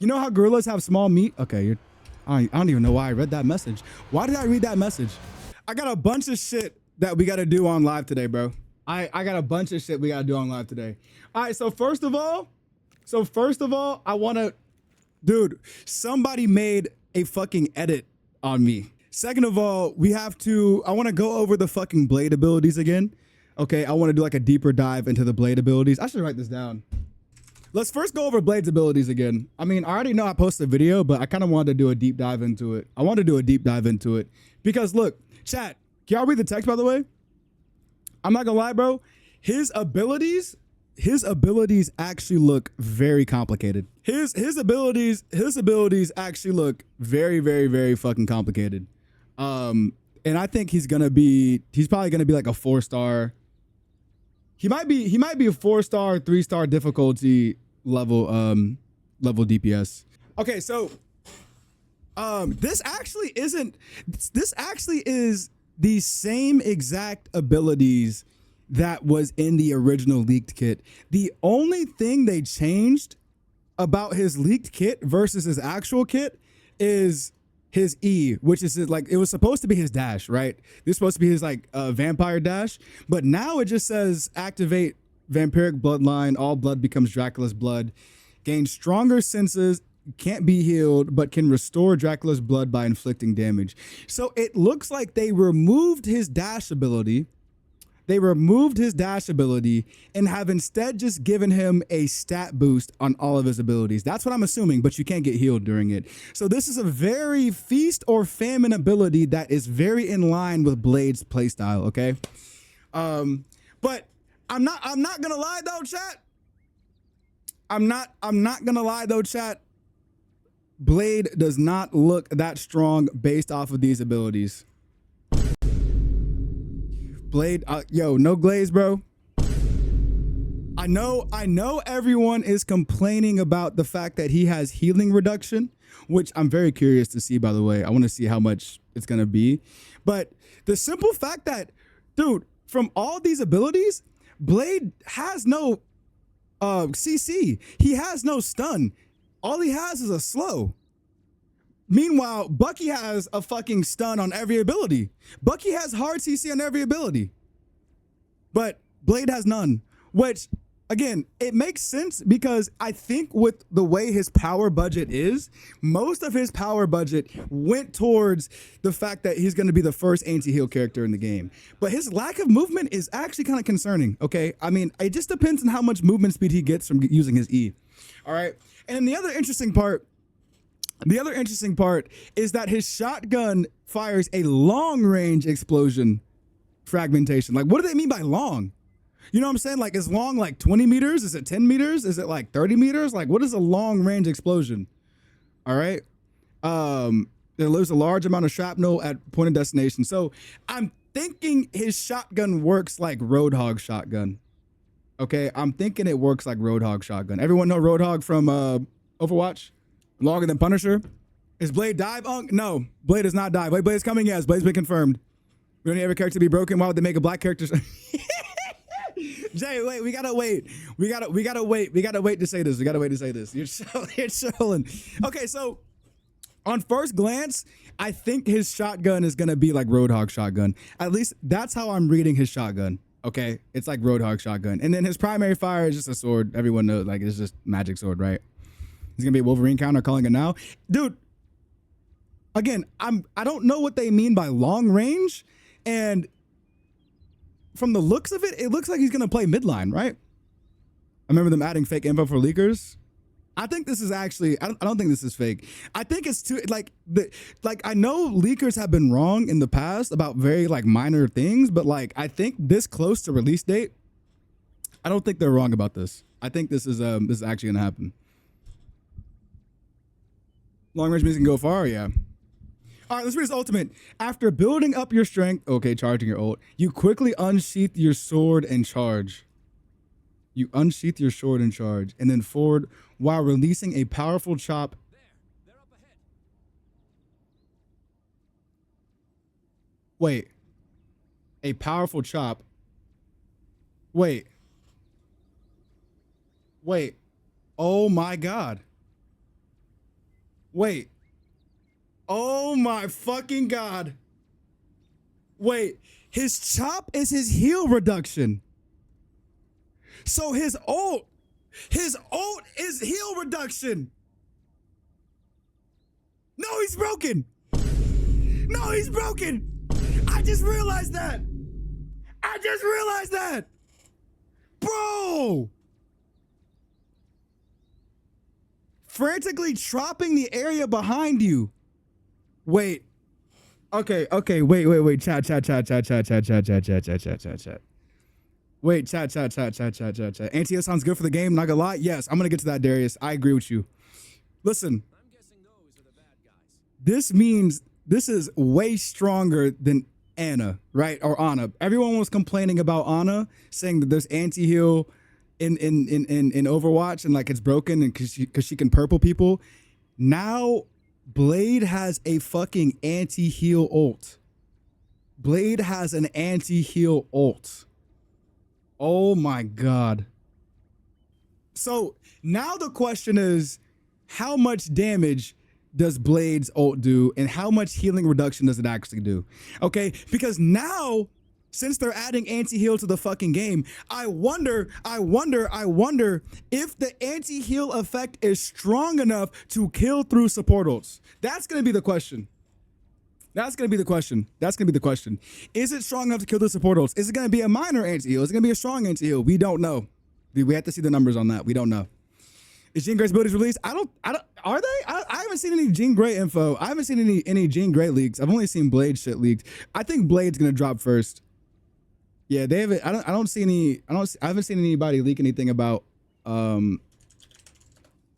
You know how gorillas have small meat? Okay, I don't even know why I read that message. Why did I read that message? I got a bunch of shit that we got to do on live today, bro. I got a bunch of shit we got to do on live today. All right, so first of all, I want to, dude, somebody made a fucking edit on me. Second of all, I want to go over the fucking blade abilities again. Okay, I want to do like a deeper dive into the blade abilities. I should write this down. Let's first go over Blade's abilities again. I mean, I already know I posted a video, but I kind of wanted to do a deep dive into it. I want to do a deep dive into it because look, chat, can y'all read the text, by the way? I'm not gonna lie, bro. His abilities actually look very complicated. His abilities actually look very, very, very fucking complicated. And I think he's probably gonna be like a 4-star. He might be a 4-star, 3-star difficulty level DPS. Okay, so this actually is the same exact abilities that was in the original leaked kit. The only thing they changed about his leaked kit versus his actual kit is his E, which is like, it was supposed to be his dash, right? This is supposed to be his like vampire dash, but now it just says activate vampiric bloodline, all blood becomes Dracula's blood, gain stronger senses, can't be healed, but can restore Dracula's blood by inflicting damage. So it looks like they removed his dash ability. And have instead just given him a stat boost on all of his abilities. That's what I'm assuming, but you can't get healed during it. So this is a very feast or famine ability that is very in line with Blade's playstyle, okay? But I'm not gonna lie though, chat. I'm not gonna lie though, chat. Blade does not look that strong based off of these abilities. Blade, yo, no glaze, bro. I know everyone is complaining about the fact that he has healing reduction, which I'm very curious to see, by the way. I want to see how much it's going to be. But the simple fact that, dude, from all these abilities, Blade has no CC. He has no stun. All he has is a slow. Meanwhile, Bucky has a fucking stun on every ability. Bucky has hard CC on every ability. But Blade has none, which, again, it makes sense because I think with the way his power budget is, most of his power budget went towards the fact that he's going to be the first anti-heal character in the game. But his lack of movement is actually kind of concerning, okay? I mean, it just depends on how much movement speed he gets from using his E, all right? And the other interesting part is that his shotgun fires a long-range explosion fragmentation. Like, what do they mean by long? You know what I'm saying? Like, is long like 20 meters? Is it 10 meters? Is it like 30 meters? Like, what is a long-range explosion? All right. There lives a large amount of shrapnel at point of destination. So I'm thinking his shotgun works like Roadhog shotgun. Okay, I'm thinking it works like Roadhog shotgun. Everyone know Roadhog from Overwatch? Longer than Punisher? Is Blade dive? No, Blade does not die. Blade is coming, yes. Blade's been confirmed. We don't need every character to be broken. Why would they make a black character? Jay, wait, we gotta wait. We gotta wait to say this. You're chilling. Okay, so on first glance, I think his shotgun is gonna be like Roadhog shotgun. At least that's how I'm reading his shotgun. Okay, it's like Roadhog shotgun. And then his primary fire is just a sword. Everyone knows, like, it's just magic sword, right? He's gonna be a Wolverine counter, calling it now. Dude, again, I don't know what they mean by long range, and from the looks of it, it looks like he's gonna play midline, right? I remember them adding fake info for leakers. I think this is actually, I don't think this is fake. I think it's too, like I know leakers have been wrong in the past about very like minor things, but like I think this close to release date, I don't think they're wrong about this. I think this is actually gonna happen. Long range means you can go far, yeah. All right, let's read his ultimate. After building up your strength, okay, charging your ult, you quickly unsheath your sword and charge. You unsheath your sword and charge, and then forward while releasing a powerful chop. They're up ahead. Wait. A powerful chop. Wait. Oh my God. Wait. Oh my fucking God. Wait, his chop is his heal reduction. So his ult is heal reduction. No, he's broken. No, he's broken. I just realized that. Bro. Frantically chopping the area behind you. Wait. Okay, wait. Chat. Wait, chat. Anti-heal sounds good for the game, not gonna lie. Yes, I'm gonna get to that, Darius. I agree with you. Listen. I'm guessing those are the bad guys. This means this is way stronger than Ana, right? Or Ana. Everyone was complaining about Ana, saying that there's anti-heal in Overwatch and like it's broken and because she can purple people. Now Blade has a fucking anti-heal ult. Blade has an anti-heal ult. Oh my God. So now the question is, how much damage does Blade's ult do and how much healing reduction does it actually do? Okay, because now, since they're adding anti-heal to the fucking game, I wonder if the anti-heal effect is strong enough to kill through support ults. That's gonna be the question. Is it strong enough to kill the support ults? Is it gonna be a minor anti-heal? Is it gonna be a strong anti-heal? We don't know. We have to see the numbers on that. We don't know. Is Jean Grey's abilities released? Are they? I haven't seen any Jean Grey info. I haven't seen any Jean Grey leaks. I've only seen Blade shit leaked. I think Blade's gonna drop first. Yeah, they haven't. I haven't seen anybody leak anything about.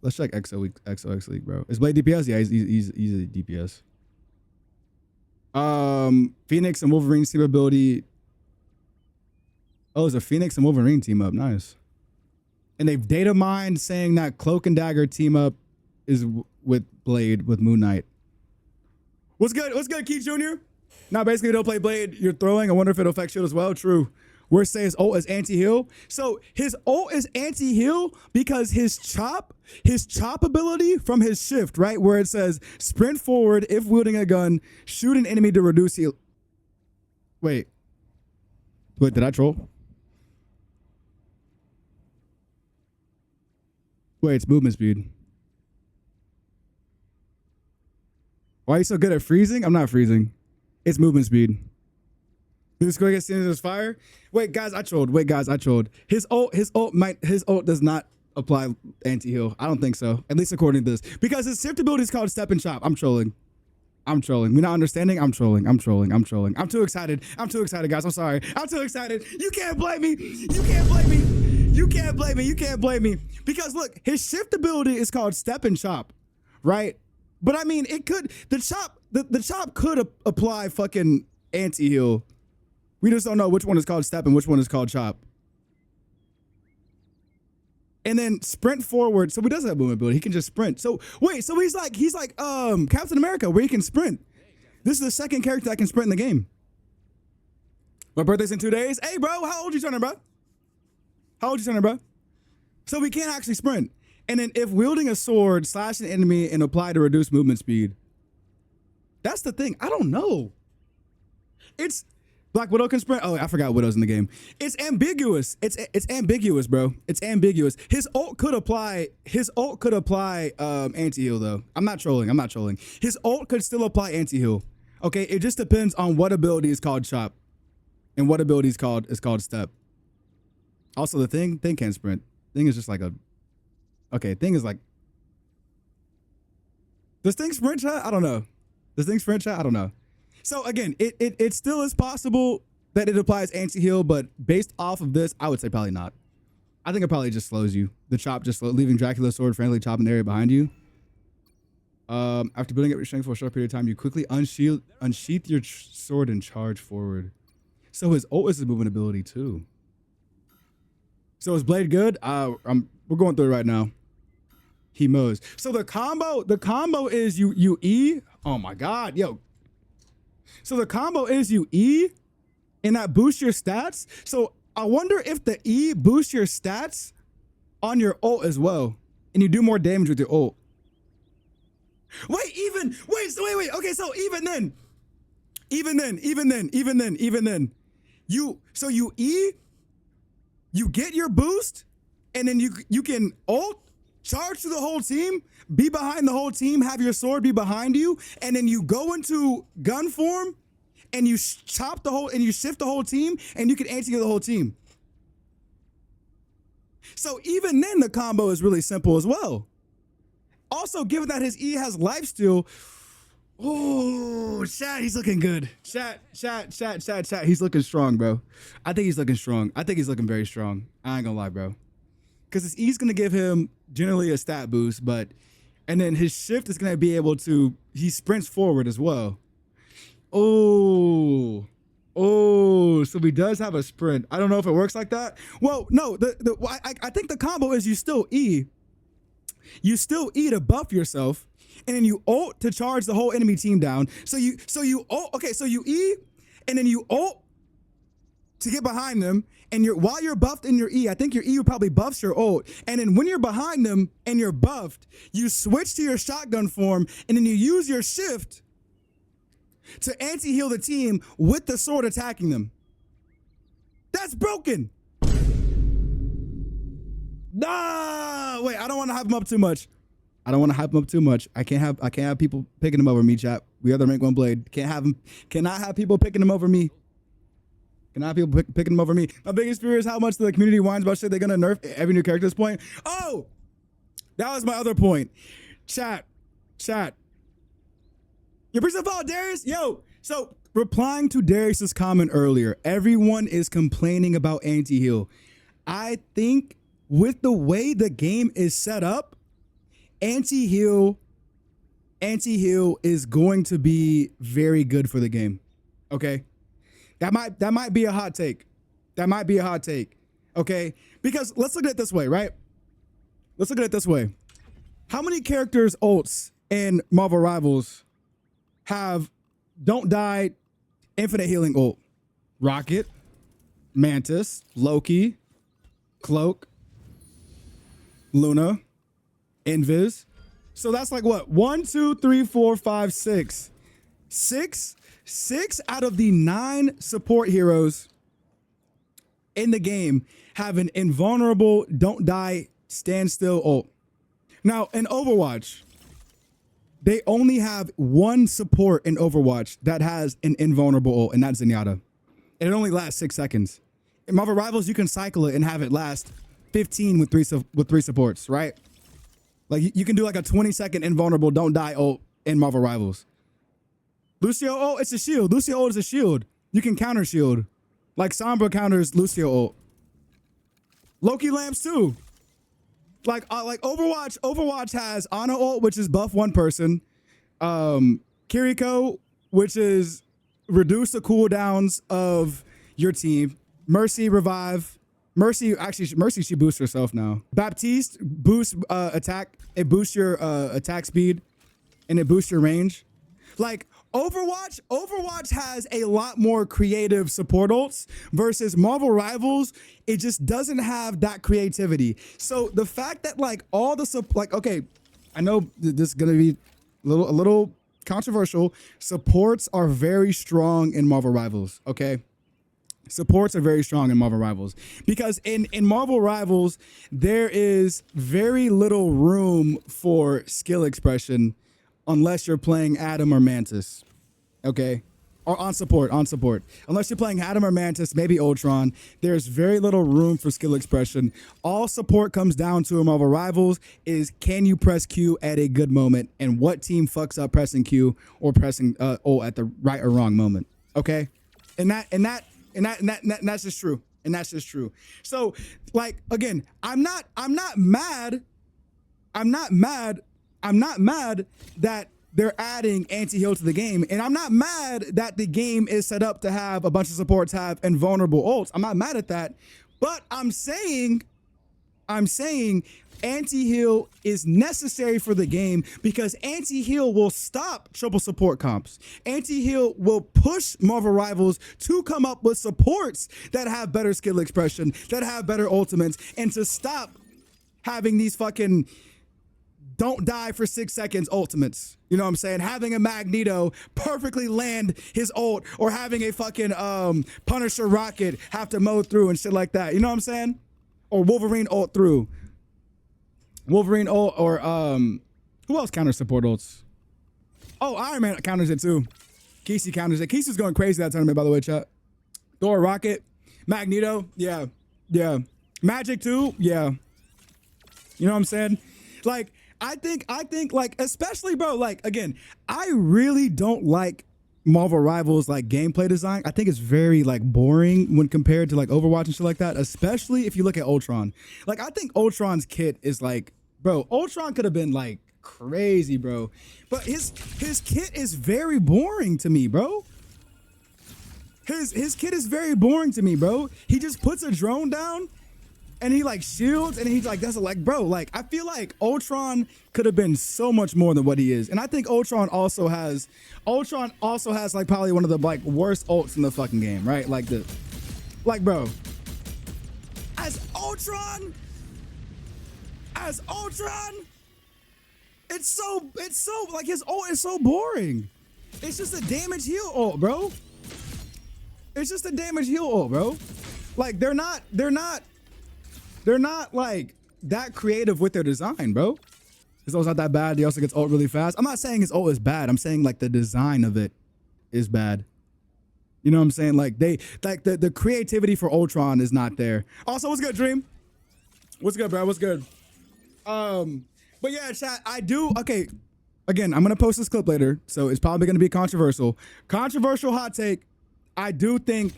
Let's check XOX leak, bro. Is Blade DPS? Yeah, he's a DPS. Phoenix and Wolverine team ability. Oh, it's a Phoenix and Wolverine team up. Nice. And they've data mined saying that Cloak and Dagger team up is with Blade with Moon Knight. What's good? Keith Jr.? Now, basically, you don't play Blade, you're throwing. I wonder if it'll affect shield as well. True. We're saying his ult is anti-heal. So his ult is anti-heal because his chop ability from his shift, right? Where it says sprint forward if wielding a gun, shoot an enemy to reduce heal. Wait, did I troll? Wait, it's movement speed. Why are you so good at freezing? I'm not freezing. It's movement speed. This go against his fire. Wait, guys, I trolled. His ult does not apply anti-heal. I don't think so. At least according to this. Because his shift ability is called step and chop. I'm trolling. We're not understanding. I'm trolling. I'm too excited, guys. I'm sorry. I'm too excited. You can't blame me. Because look, his shift ability is called step and chop, right? But I mean, it could, the chop could apply fucking anti-heal. We just don't know which one is called step and which one is called chop. And then sprint forward. So he doesn't have movement ability. He can just sprint. So wait, so he's like Captain America where he can sprint. This is the second character that can sprint in the game. My birthday's in 2 days. Hey bro, how old you turning, bro? So we can't actually sprint. And then if wielding a sword, slash an enemy and apply to reduce movement speed. That's the thing. I don't know. It's Black Widow can sprint. Oh, I forgot Widow's in the game. It's ambiguous. It's ambiguous, bro. It's ambiguous. His ult could apply anti-heal though. I'm not trolling. His ult could still apply anti-heal. Okay, it just depends on what ability is called chop and what ability is called step. Also, the thing can't sprint. Thing is just like a. Okay, thing is like. Does thing sprint chat? I don't know. So again, it still is possible that it applies anti-heal, but based off of this, I would say probably not. I think it probably just slows you. The chop just leaving Dracula's sword frantically chopping the area behind you. After building up your strength for a short period of time, you quickly unsheath your sword and charge forward. So his ult is a movement ability too. So is Blade good? We're going through it right now. He mows. So the combo is you E. Oh my God, yo. So the combo is you E, and that boosts your stats. So I wonder if the E boosts your stats on your ult as well, and you do more damage with your ult. Wait. Okay, so even then, you you get your boost, and then you can ult, charge to the whole team, be behind the whole team, have your sword be behind you, and then you go into gun form, and you chop the whole, and you shift the whole team, and you can anti-heal the whole team. So even then, the combo is really simple as well. Also, given that his E has lifesteal, oh, chat, he's looking good. Chat. He's looking strong, bro. I think he's looking strong. I think he's looking very strong. I ain't gonna lie, bro. Because his E's gonna give him generally a stat boost, and then his shift is gonna be able to, he sprints forward as well. Oh, so he does have a sprint. I don't know if it works like that. Well, no, I think the combo is you still E. You still E to buff yourself, and then you ult to charge the whole enemy team down. So you ult, okay, so you E, and then you ult to get behind them, and while you're buffed in your E, I think your E probably buffs your ult, and then when you're behind them and you're buffed, you switch to your shotgun form, and then you use your shift to anti-heal the team with the sword attacking them. That's broken. Nah, wait, I don't want to hype him up too much. I can't have people picking him over me, chat. We are the rank 1 blade. Cannot have people picking him over me. Picking him over me. My biggest fear is how much the community whines about shit they're gonna nerf every new character at this point. Oh, that was my other point. Chat. Your person follow Darius? Yo, so replying to Darius's comment earlier, everyone is complaining about anti-heal. I think with the way the game is set up, anti-heal is going to be very good for the game. Okay? That might be a hot take. Okay? Because let's look at it this way, right? How many characters ults in Marvel Rivals have don't die infinite healing ult? Rocket, Mantis, Loki, Cloak, Luna, Invis. So that's like what? 1, 2, 3, 4, 5, 6. Six out of the 9 support heroes in the game have an invulnerable, don't die, stand still ult. Now in Overwatch, they only have 1 support in Overwatch that has an invulnerable ult, and that's Zenyatta. And it only lasts 6 seconds. In Marvel Rivals, you can cycle it and have it last 15 with 3 supports, right? Like you can do like a 20-second invulnerable don't die ult in Marvel Rivals. Lucio ult, it's a shield. Lucio ult is a shield. You can counter shield. Like Sombra counters Lucio ult. Loki lamps too. Like Overwatch has Ana ult, which is buff 1 person. Kiriko, which is reduce the cooldowns of your team. Mercy revive. Mercy, she boosts herself now. Baptiste boosts attack. It boosts your attack speed, and it boosts your range. Like Overwatch has a lot more creative support ults versus Marvel Rivals. It just doesn't have that creativity. So the fact that like all the okay, I know this is gonna be a little controversial. Supports are very strong in Marvel Rivals. Okay. Supports are very strong in Marvel Rivals because in Marvel Rivals, there is very little room for skill expression unless you're playing Adam or Mantis, okay? Or on support. Unless you're playing Adam or Mantis, maybe Ultron, there's very little room for skill expression. All support comes down to in Marvel Rivals is can you press Q at a good moment and what team fucks up pressing Q or pressing O at the right or wrong moment, okay? And that's just true. And that's just true. So like, again, I'm not mad that they're adding anti-heal to the game. And I'm not mad that the game is set up to have a bunch of supports have invulnerable ults. I'm not mad at that. But I'm saying anti-heal is necessary for the game because anti-heal will stop triple support comps. Anti-heal will push Marvel Rivals to come up with supports that have better skill expression, that have better ultimates, and to stop having these fucking don't die for 6 seconds ultimates. You know what I'm saying? Having a Magneto perfectly land his ult, or having a fucking Punisher rocket have to mow through and shit like that. You know what I'm saying? Or Wolverine ult through. Wolverine ult, or who else counters support ults? Oh, Iron Man counters it too. Casey counters it. Casey's going crazy that tournament, by the way, chat. Thor rocket. Magneto, yeah. Magic too, yeah. You know what I'm saying? Like, I think like, especially, bro, like, again, I really don't like Marvel Rivals like gameplay design. I think it's very like boring when compared to like Overwatch and shit like that, especially if you look at Ultron. Like, I think Ultron's kit is like, bro, Ultron could have been like crazy, bro. But his kit is very boring to me, bro. His kit is very boring to me, bro. He just puts a drone down and he like shields, and he's like, that's like, bro, like, I feel like Ultron could have been so much more than what he is. And I think Ultron also has like probably one of the like worst ults in the fucking game, right? Like bro, as Ultron, it's so like, his ult is so boring. It's just a damage heal ult, bro. It's just a damage heal ult, bro. Like, they're not like that creative with their design, bro. His ult's not that bad. He also gets ult really fast. I'm not saying his ult is bad. I'm saying like the design of it is bad. You know what I'm saying? Like, they like the creativity for Ultron is not there. Also, what's good, Dream? What's good, bro? What's good? But yeah, chat, I do. Okay, again, I'm gonna post this clip later, so it's probably gonna be controversial. Controversial hot take. I do think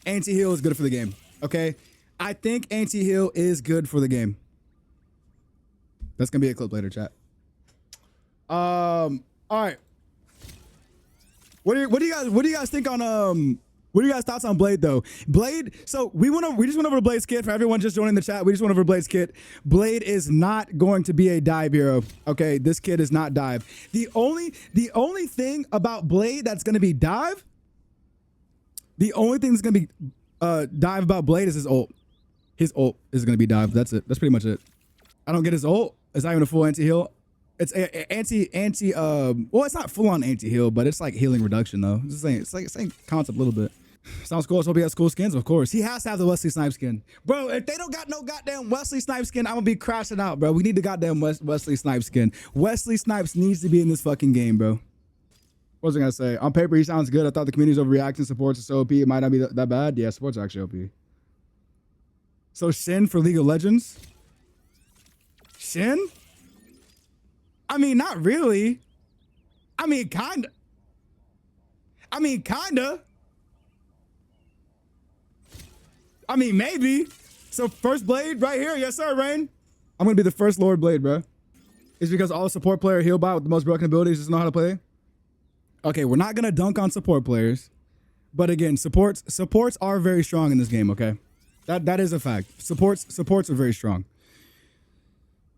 anti-heal is good for the game. Okay, I think anti-heal is good for the game. That's gonna be a clip later, chat. All right. What do you guys think on what are you guys' thoughts on Blade though? Blade, so we just went over to Blade's kit. For everyone just joining the chat, we just went over Blade's kit. Blade is not going to be a dive hero. Okay, this kit is not dive. The only thing about Blade that's gonna be dive, the only thing that's gonna be dive about Blade is his ult. His ult is gonna be dive. That's it. That's pretty much it. I don't get his ult. It's not even a full anti-heal. It's well, it's not full on anti-heal, but it's like healing reduction though. It's like same concept a little bit. Sounds cool. So he has cool skins, of course. He has to have the Wesley Snipes skin. Bro, if they don't got no goddamn Wesley Snipes skin, I'm gonna be crashing out, bro. We need the goddamn Wesley Snipes skin. Wesley Snipes needs to be in this fucking game, bro. What was I gonna say? On paper, he sounds good. I thought the community's overreacting. Supports are so OP. It might not be that bad. Yeah, supports are actually OP. So Shin for League of Legends? Shin? I mean, not really. I mean, kinda. I mean, maybe. So first Blade right here. Yes, sir, Rain. I'm going to be the first Lord Blade, bro. It's because all support player heal bot with the most broken abilities just know how to play. Okay, we're not going to dunk on support players. But again, supports are very strong in this game, okay? That is a fact. Supports are very strong.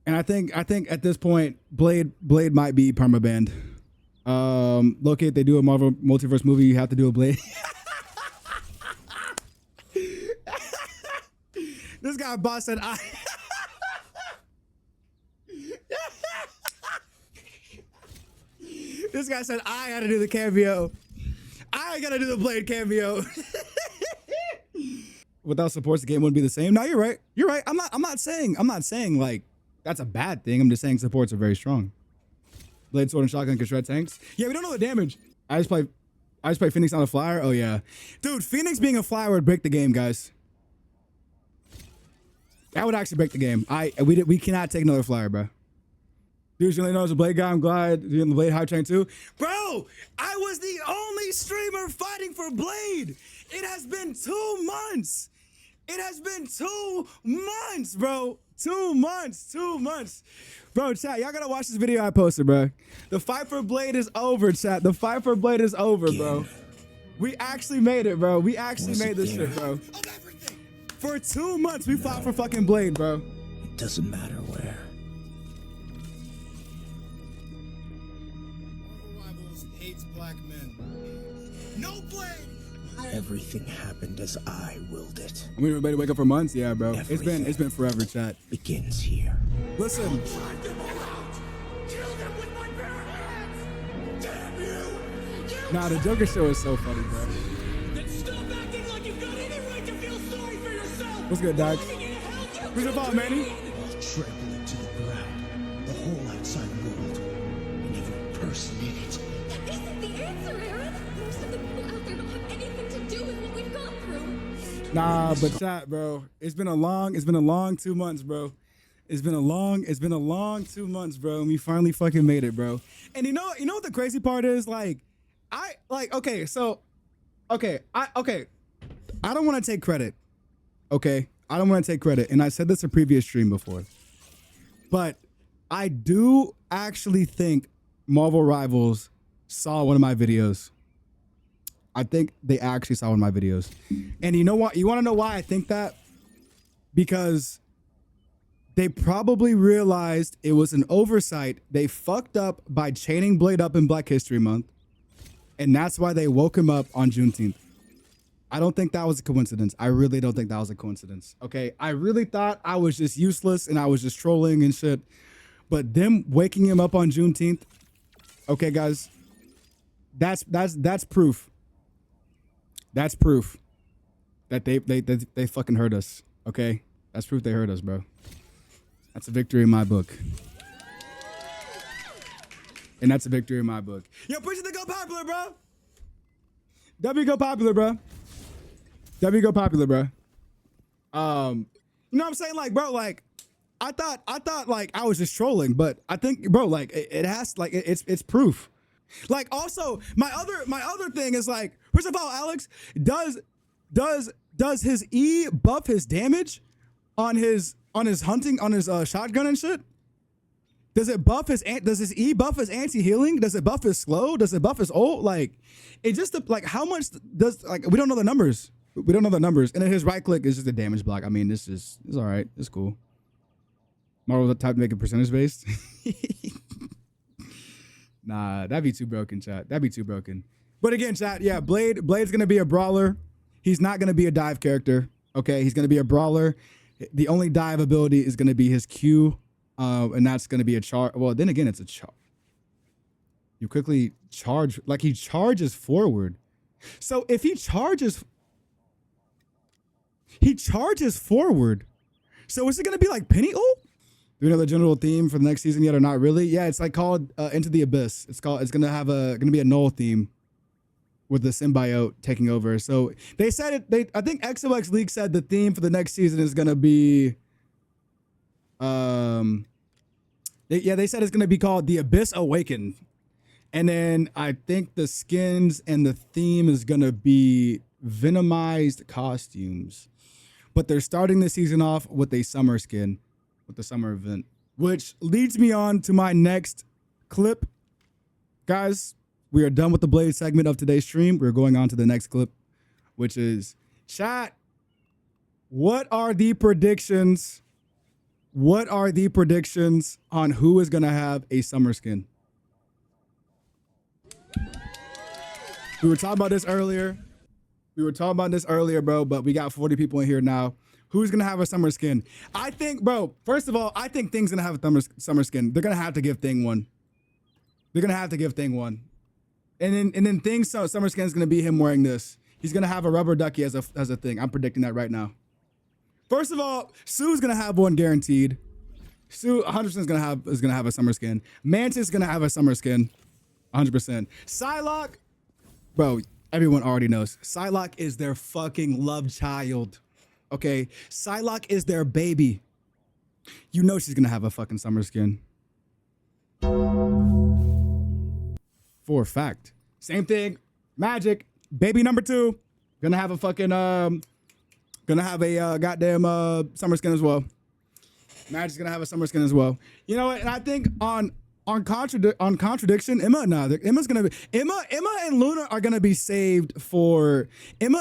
And I think at this point, Blade might be permabanned. Loki, if they do a Marvel Multiverse movie, you have to do a Blade. This guy boss said I. This guy said I had to do the cameo. I gotta do the Blade cameo. Without supports, the game wouldn't be the same. No, you're right. You're right. I'm not saying like that's a bad thing. I'm just saying supports are very strong. Blade, sword, and shotgun can shred tanks. Yeah, we don't know the damage. I just play Phoenix on a flyer. Oh yeah, dude, Phoenix being a flyer would break the game, guys. That would actually break the game. We cannot take another flyer, bro. Dude, you really know as a Blade guy. I'm glad you're in the Blade hype train too, bro. I was the only streamer fighting for Blade. It has been 2 months. It has been 2 months, bro. 2 months. 2 months. Bro, chat, y'all gotta watch this video I posted, bro. The fight for Blade is over, chat. The fight for Blade is over, bro. We actually made it, bro. We actually made this shit, bro. For 2 months, we fought for fucking Blade, bro. It doesn't matter where. Marvel Rivals hates black men. No Blade! Everything happened as I willed it. I mean, everybody to wake up for months? Yeah, bro. It's been forever, chat. Begins here. Listen. Nah, the Joker show is so funny, bro. Then stop acting like you've got any right to feel sorry for yourself. What's good, Dax? Living in a hell you Who's the fault, Manny? I'll trample it to the ground. The whole outside world. And every person in it. That isn't the answer, Aaron. Most of the people out there don't have anything to do with what we've gone through. Nah, but chat, bro. It's been a long 2 months, bro. It's been a long 2 months, bro. And we finally fucking made it, bro. And you know what the crazy part is? Like, I don't want to take credit. Okay? I don't want to take credit. And I said this in a previous stream before. But I do actually think Marvel Rivals saw one of my videos. I think they actually saw one of my videos. And you know what? You want to know why I think that? Because they probably realized it was an oversight. They fucked up by chaining Blade up in Black History Month. And that's why they woke him up on Juneteenth. I don't think that was a coincidence. I really don't think that was a coincidence. Okay, I really thought I was just useless and I was just trolling and shit. But them waking him up on Juneteenth, okay, guys, that's proof. That's proof that they fucking heard us. Okay, that's proof they heard us, bro. That's a victory in my book. And that's a victory in my book. Yo, push it to go popular, bro. W go popular, bro. W go popular, bro. You know what I'm saying? Like, bro, like, I thought like I was just trolling, but I think, bro, like it has, like, it's proof. Like, also, my other thing is, like, first of all, Alex, does his E buff his damage on his hunting, on his shotgun and shit? Does his E buff his anti-healing? Does it buff his slow? Does it buff his ult? Like, it just, like, how much does, like, we don't know the numbers. We don't know the numbers. And then his right click is just a damage block. I mean, it's all right. It's cool. Marvel the type to make it percentage based. Nah, that'd be too broken, chat. That'd be too broken. But again, chat, yeah, Blade's gonna be a brawler. He's not gonna be a dive character. Okay, he's gonna be a brawler. The only dive ability is gonna be his Q. And that's going to be a charge. Well, then again, it's a charge. You quickly charge, like he charges forward. So if he charges forward. So is it going to be like Penny ult? Do we know the general theme for the next season yet or not really? Yeah, it's like called Into the Abyss. It's going to be a null theme with the symbiote taking over. So they said it. I think XOX League said the theme for the next season is going to be. They said it's gonna be called The Abyss Awakened, and then I think the skins and the theme is gonna be Venomized costumes, but they're starting the season off with a summer skin, with the summer event, which leads me on to my next clip. Guys, we are done with the Blade segment of today's stream. We're going on to the next clip, which is chat. What are the predictions? What are the predictions on who is going to have a summer skin? We were talking about this earlier. Bro, but we got 40 people in here now. Who's going to have a summer skin? I think, bro, first of all, I think Thing's going to have a summer skin. They're going to have to give Thing one. And then Thing's summer skin is going to be him wearing this. He's going to have a rubber ducky as a thing. I'm predicting that right now. First of all, Sue's gonna have one guaranteed. Sue 100% is gonna have a summer skin. Mantis is gonna have a summer skin, 100%. Psylocke, bro, everyone already knows. Psylocke is their fucking love child. Okay, Psylocke is their baby. You know she's gonna have a fucking summer skin. For a fact. Same thing. Magic, baby number 2, gonna have a fucking Gonna have a goddamn summer skin as well. Magic's gonna have a summer skin as well. You know what? And I think on contradiction, Emma and Luna are gonna be saved for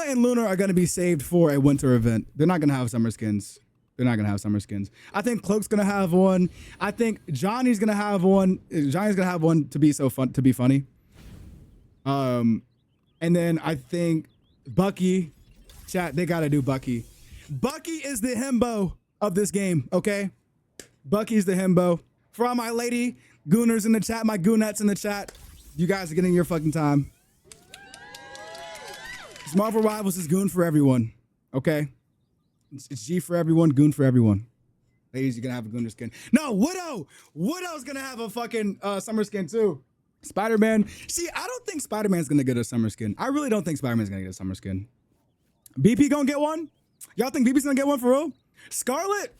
a winter event. They're not gonna have summer skins. I think Cloak's gonna have one. I think Johnny's gonna have one. Johnny's gonna have one to be funny. And then I think Bucky. Chat, they gotta do Bucky. Bucky is the himbo of this game, okay? Bucky's the himbo. For all my lady gooners in the chat, my goonettes in the chat, you guys are getting your fucking time. Small for rivals is goon for everyone. Okay? It's G for everyone, goon for everyone. Ladies, you're gonna have a gooner skin. No, Widow! Widow's gonna have a fucking summer skin too. Spider-Man. See, I don't think Spider-Man's gonna get a summer skin. I really don't think Spider-Man's gonna get a summer skin. BP gonna get one? Y'all think BP's gonna get one for real? Scarlet?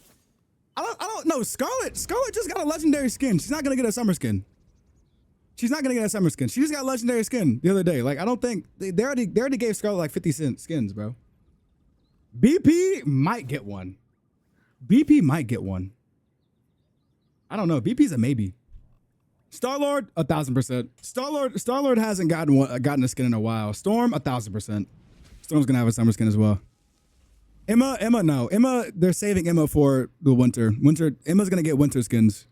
I don't know. Scarlet just got a legendary skin. She's not gonna get a summer skin. She's not gonna get a summer skin. She just got a legendary skin the other day. Like, I don't think they already gave Scarlet like 50 cent skins, bro. BP might get one. BP might get one. I don't know. BP's a maybe. Star-Lord, 1,000%. Star-Lord hasn't gotten a skin in a while. Storm, 1,000%. Storm's gonna have a summer skin as well. Emma, no. Emma, they're saving Emma for the winter. Emma's gonna get winter skins.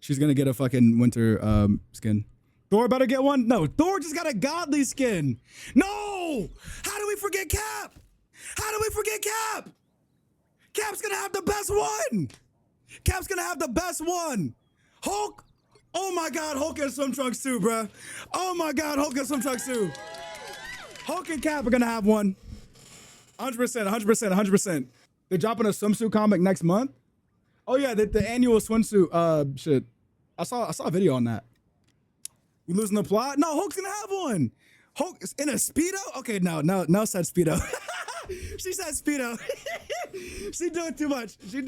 She's gonna get a fucking winter skin. Thor better get one? No, Thor just got a godly skin. No! How do we forget Cap? How do we forget Cap? Cap's gonna have the best one. Cap's gonna have the best one. Hulk. Oh my God, Hulk has swim trunks too, bruh. Oh my God, Hulk has swim trunks too. Hulk and Cap are gonna have one. 100%. They're dropping a swimsuit comic next month. Oh yeah, the annual swimsuit shit. I saw a video on that. You losing the plot? No, Hulk's gonna have one. Hulk is in a Speedo? Okay, no said Speedo. She said Speedo. She doing too much. She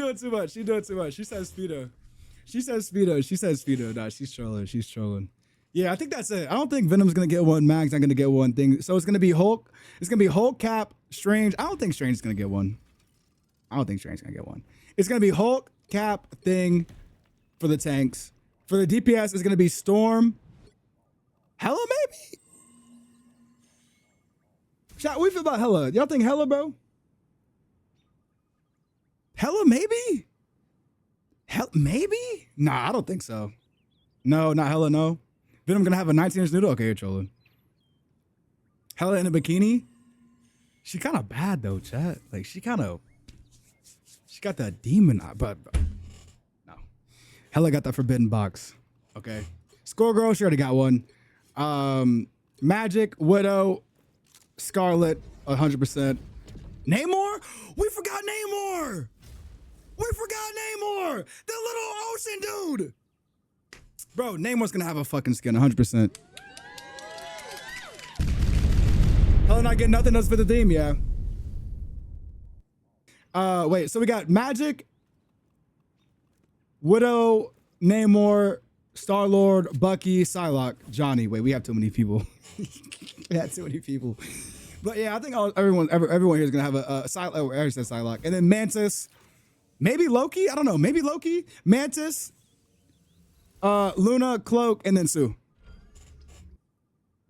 says Speedo. Nah, she's trolling. Yeah, I think that's it. I don't think Venom's gonna get one. Mag's not gonna get one thing. So it's gonna be Hulk. It's gonna be Hulk, Cap, Strange. I don't think Strange is gonna get one. It's gonna be Hulk, Cap, Thing for the tanks. For the DPS, it's gonna be Storm. Hella maybe. Chat, what do you feel about Hella? Y'all think Hella, bro? Hella maybe? Maybe? Nah, I don't think so. No, not Hella, no. Venom gonna have a 19-inch noodle? Okay, you're trolling. Hella in a bikini? She kind of bad though, chat. Like, she got that demon eye, but no. Hella got that forbidden box. Okay. Squirrel, she already got one. Magic, Widow, Scarlet, 100%. Namor? We forgot Namor! The little ocean dude! Bro, Namor's gonna have a fucking skin, 100%. Hella not getting nothing else for the theme, yeah. Wait, so we got Magic, Widow, Namor, Star-Lord, Bucky, Psylocke, Johnny. Wait, we have too many people. But yeah, I think everyone here is gonna have a Psylocke. Oh, I already said Psylocke. And then Mantis, maybe Loki. I don't know. Maybe Loki, Mantis, Luna, Cloak, and then Sue.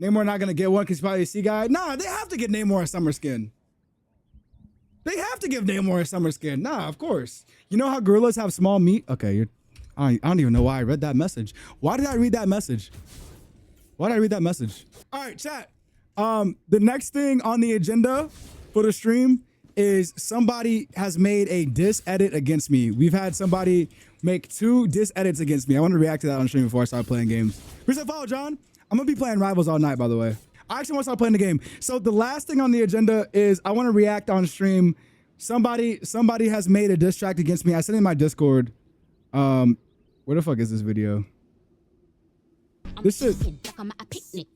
Namor not gonna get one because he's probably a sea guy. Nah, they have to get Namor a summer skin. They have to give Namor a summer skin. Nah, of course. You know how gorillas have small meat? Okay, I don't even know why I read that message. Why did I read that message? All right, chat. The next thing on the agenda for the stream is somebody has made a diss edit against me. We've had somebody make 2 diss edits against me. I want to react to that on stream before I start playing games. Here's a follow, John. I'm gonna be playing Rivals all night, by the way. I actually want to start playing the game. So the last thing on the agenda is I want to react on stream. Somebody has made a diss track against me. I sent it in my Discord. Where the fuck is this video? This is. I'm at a picnic.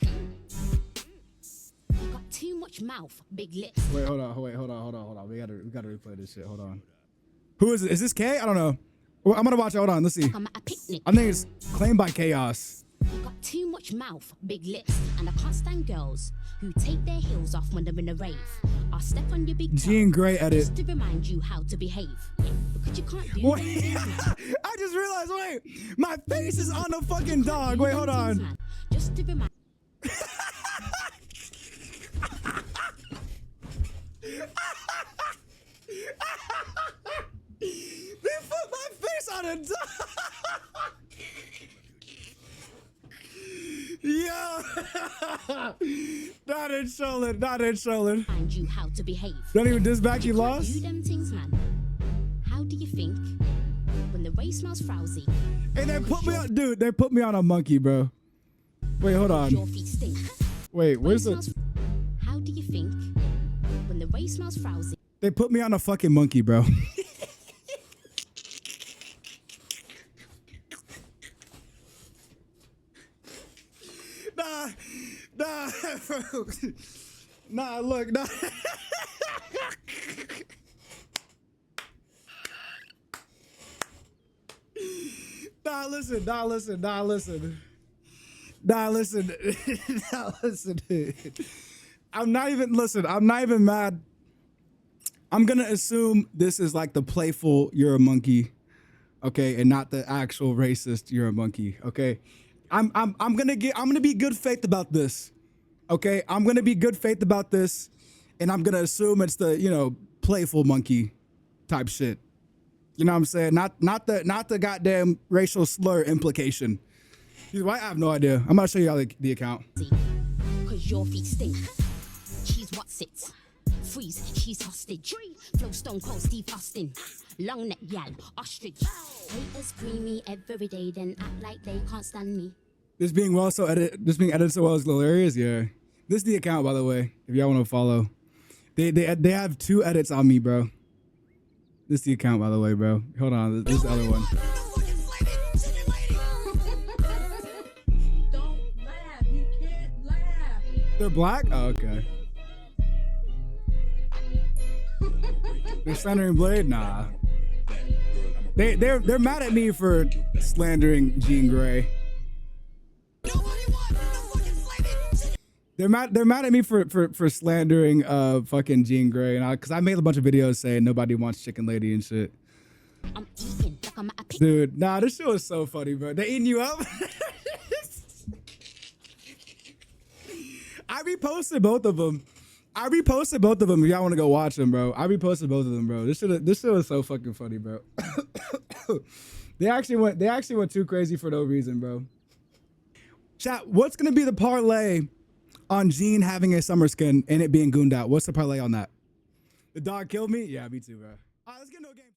Got too much mouth, big lips. Wait, hold on. We gotta replay this shit. Hold on. Who is it? Is this K? I don't know. I'm gonna watch it. Hold on. Let's see. I'm at a picnic. I think it's claimed by Chaos. Got too much mouth, big lips, and I can't stand girls who take their heels off when they're in a rave. I'll step on your big toe Jean Grey edit. just to remind you how to behave. Because you can't do Wait, I just realized. Wait, my face is on the fucking dog. Wait, hold on. Just to remind. They put my face on a dog. Yeah. Not in trolling. Remind you how to behave. Don't even diss back, you Can't lost? do them things, man. How do you think when the race smells frowsy? And they put me on, dude, they put me on a monkey, bro. Wait, hold Your on. feet stink. Wait, where's Race the... smells- How do you think when the race smells frowsy. They put me on a fucking monkey, bro. Nah, bro. Nah, look, nah. Nah, listen. I'm not even mad. I'm gonna assume this is like the playful "you're a monkey," okay, and not the actual racist "you're a monkey," okay. I'm gonna be good faith about this, okay. I'm gonna be good faith about this, and I'm gonna assume it's the playful monkey type shit. You know what I'm saying? Not the goddamn racial slur implication. I have no idea. I'm gonna show you all the account. Cause your feet stink. She's what's it? Freeze, she's hostage. Flow stone cold, Steve Austin. Long neck gal, ostrich. Haters scream me every day, then act like they can't stand me. This being edited so well is hilarious. Yeah. This is the account, by the way, if y'all want to follow. They have 2 edits on me, bro. This is the account, by the way, bro. Hold on, this is the other one. Don't laugh. You can't laugh. They're black? Oh, okay. They're slandering Blade? Nah. They're mad at me for slandering Jean Grey. They're mad at me for slandering fucking Jean Grey, and because I made a bunch of videos saying nobody wants Chicken Lady and shit. I'm eating like I'm at a pig. Dude, nah, this shit was so funny, bro. They eating you up? I reposted both of them. If y'all want to go watch them, bro. I reposted both of them, bro. This shit was so fucking funny, bro. They actually went too crazy for no reason, bro. Chat, what's gonna be the parlay on Jean having a summer skin and it being gooned out? What's the parlay on that? The dog killed me? Yeah, me too, bro. All right, let's get into a game.